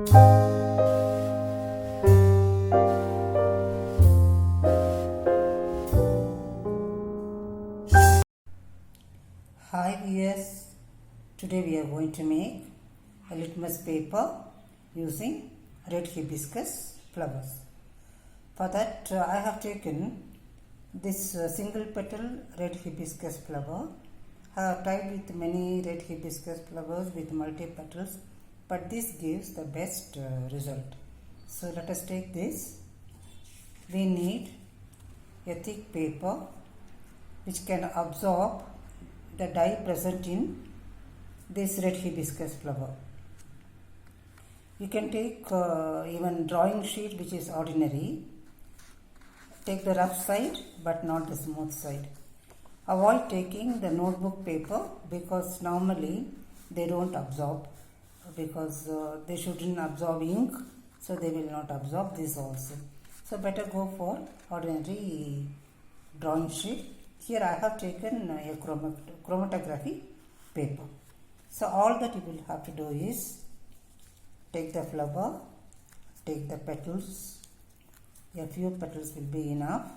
Hi viewers, today we are going to make a litmus paper using red hibiscus flowers. For that I have taken this single petal red hibiscus flower. I have tried with many red hibiscus flowers with multi petals, but this gives the best result. So let us take this. We need a thick paper which can absorb the dye present in this red hibiscus flower. You can take even drawing sheet which is ordinary. Take the rough side but not the smooth side. Avoid taking the notebook paper because normally they don't absorb, because they shouldn't absorb ink, so they will not absorb this also. So better go for ordinary drawing sheet. Here I have taken a chromatography paper. So all that you will have to do is take the flower, take the petals. A few petals will be enough.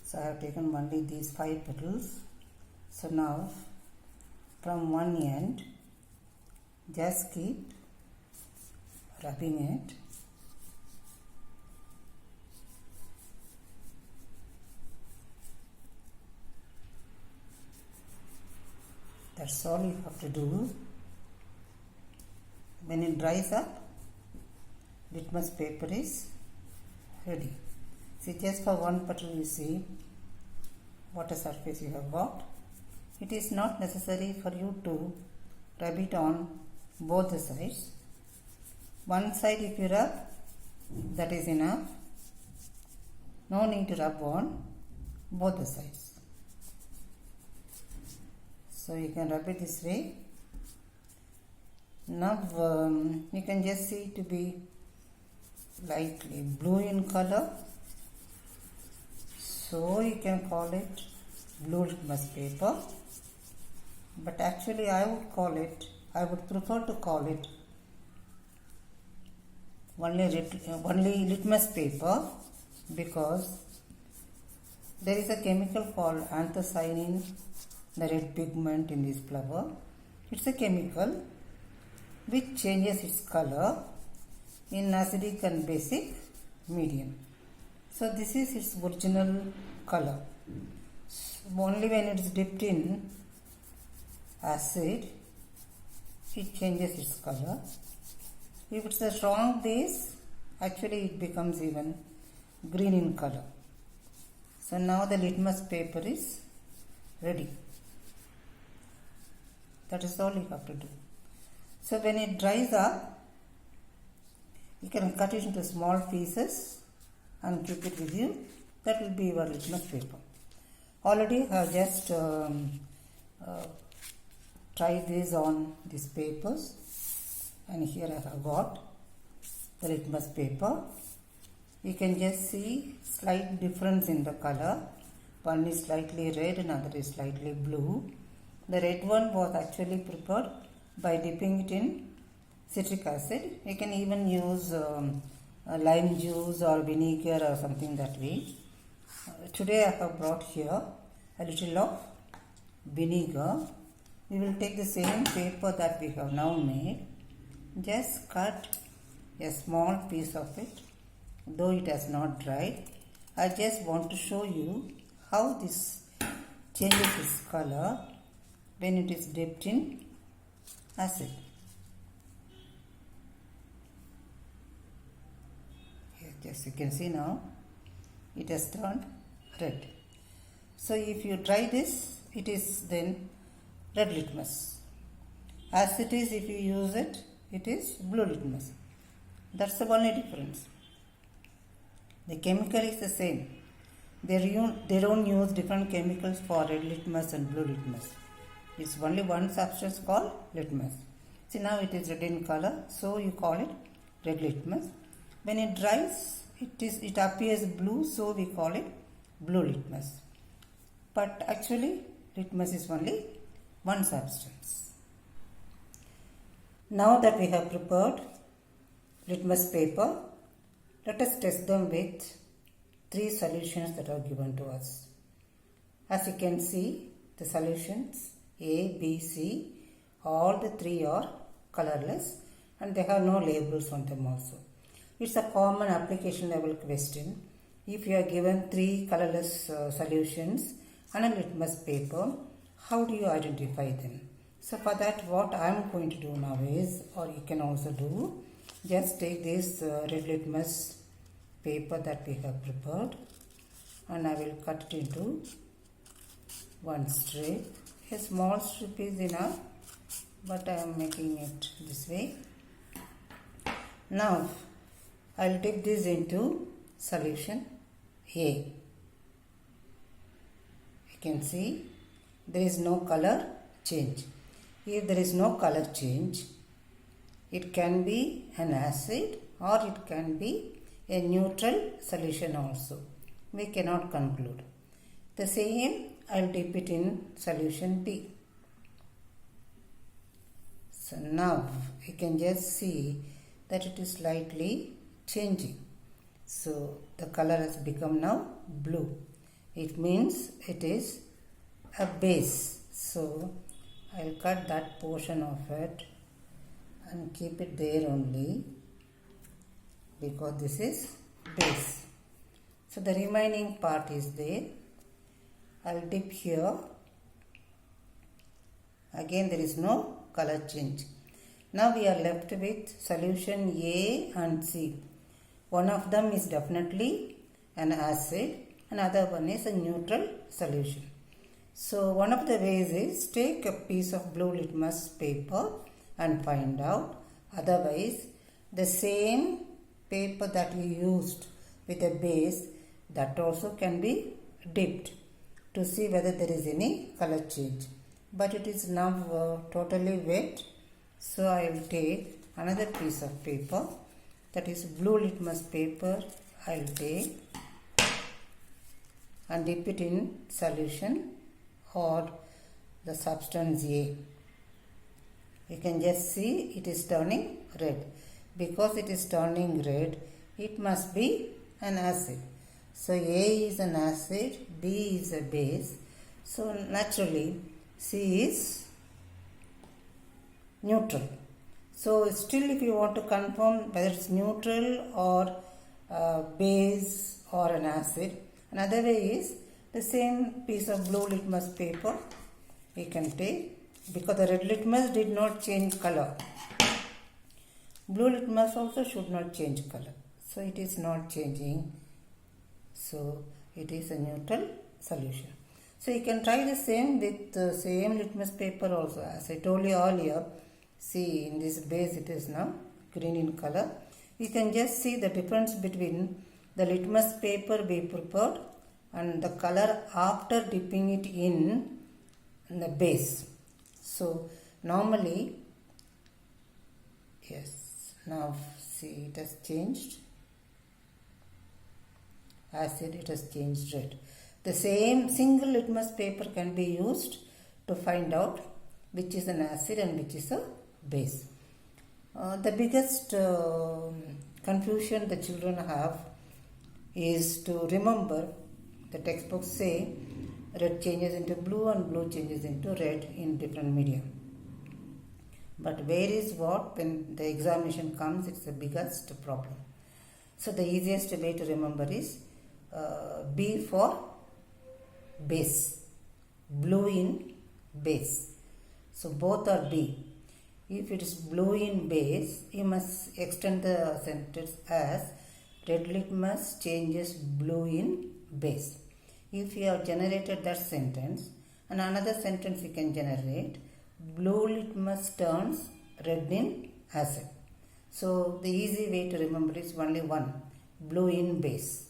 So I have taken only these 5 petals. So now from one end just keep rubbing it. That's all you have to do. When it dries up, litmus paper is ready. See, just for one petal you see what a surface you have got. It is not necessary for you to rub it on both the sides. One side if you rub, that is enough. No need to rub on both the sides. So you can rub it this way. Now you can just see it to be lightly blue in color. So you can call it blue litmus paper. But actually I would prefer to call it only litmus paper, because there is a chemical called anthocyanin, the red pigment in this flower. It's a chemical which changes its color in acidic and basic medium. So this is its original color. Only when it is dipped in acid, it changes its color. If it's a strong base, actually it becomes even green in color. So now the litmus paper is ready. That is all you have to do. So when it dries up, you can cut it into small pieces and keep it with you. That will be your litmus paper. Already I have just tried this on these papers, and here I have got the litmus paper. You can just see slight difference in the color. One is slightly red, another is slightly blue. The red one was actually prepared by dipping it in citric acid. You can even use lime juice or vinegar or something that way. Today I have brought here a little of vinegar. We will take the same paper that we have now made. Just cut a small piece of it, though it has not dried. I just want to show you how this changes its color when it is dipped in acid. Here, just you can see now it has turned red. So if you try this, it is then red litmus. As it is, if you use it, it is blue litmus. That's the only difference. The chemical is the same. They don't use different chemicals for red litmus and blue litmus. It's only one substance called litmus. See, now it is red in color, so you call it red litmus. When it dries, it appears blue, so we call it blue litmus. But actually, litmus is only one substance. Now that we have prepared litmus paper. Let us test them with 3 solutions that are given to us. As you can see, the solutions A, B, C, all the 3 are colorless and they have no labels on them also. It's a common application level question. If you are given 3 colorless solutions on a litmus paper, how do you identify them? So for that, what I am going to do now is, or you can also do, just take this red litmus paper that we have prepared and I will cut it into one strip. A small strip is enough, but I am making it this way. Now I will dip this into solution A. You can see there is no color change. If there is no color change, it can be an acid or it can be a neutral solution also. We cannot conclude. The same, I will dip it in solution B. So now you can just see that it is slightly changing. So the color has become now blue. It means it is a base. So I will cut that portion of it and keep it there only because this is base. So the remaining part is there. I will dip here. Again there is no color change. Now we are left with solution A and C. One of them is definitely an acid, another one is a neutral solution. So one of the ways is take a piece of blue litmus paper and find out. Otherwise, the same paper that you used with a base, that also can be dipped to see whether there is any color change. But it is now totally wet. So I will take another piece of paper, that is blue litmus paper. I will take and dip it in solution or the substance A. You can just see it is turning red. Because it is turning red, it must be an acid. So A is an acid, B is a base. So naturally C is neutral. So still, if you want to confirm whether it's neutral or base or an acid, another way is the same piece of blue litmus paper you can take, because the red litmus did not change color. Blue litmus also should not change color. So it is not changing. So it is a neutral solution. So you can try the same with the same litmus paper also. As I told you earlier, see in this base it is now green in color. You can just see the difference between the litmus paper we prepared and the color after dipping it in the base. So normally, yes, now see it has changed. Acid, it has changed red. The same single litmus paper can be used to find out which is an acid and which is a base. The biggest confusion the children have is to remember the textbooks say red changes into blue and blue changes into red in different medium. But where is what when the examination comes, it's the biggest problem. So the easiest way to remember is B for base, blue in base. So both are B. If it is blue in base, you must extend the sentence as red litmus changes blue in base. If you have generated that sentence, and another sentence you can generate, blue litmus turns red in acid. So the easy way to remember is only one, blue in base.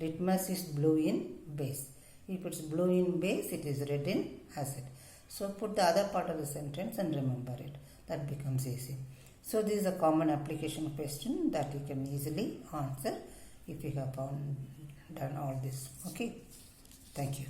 Litmus is blue in base. If it's blue in base, it is red in acid. So put the other part of the sentence and remember it. That becomes easy. So this is a common application question that you can easily answer if you have done all this. Okay. Thank you.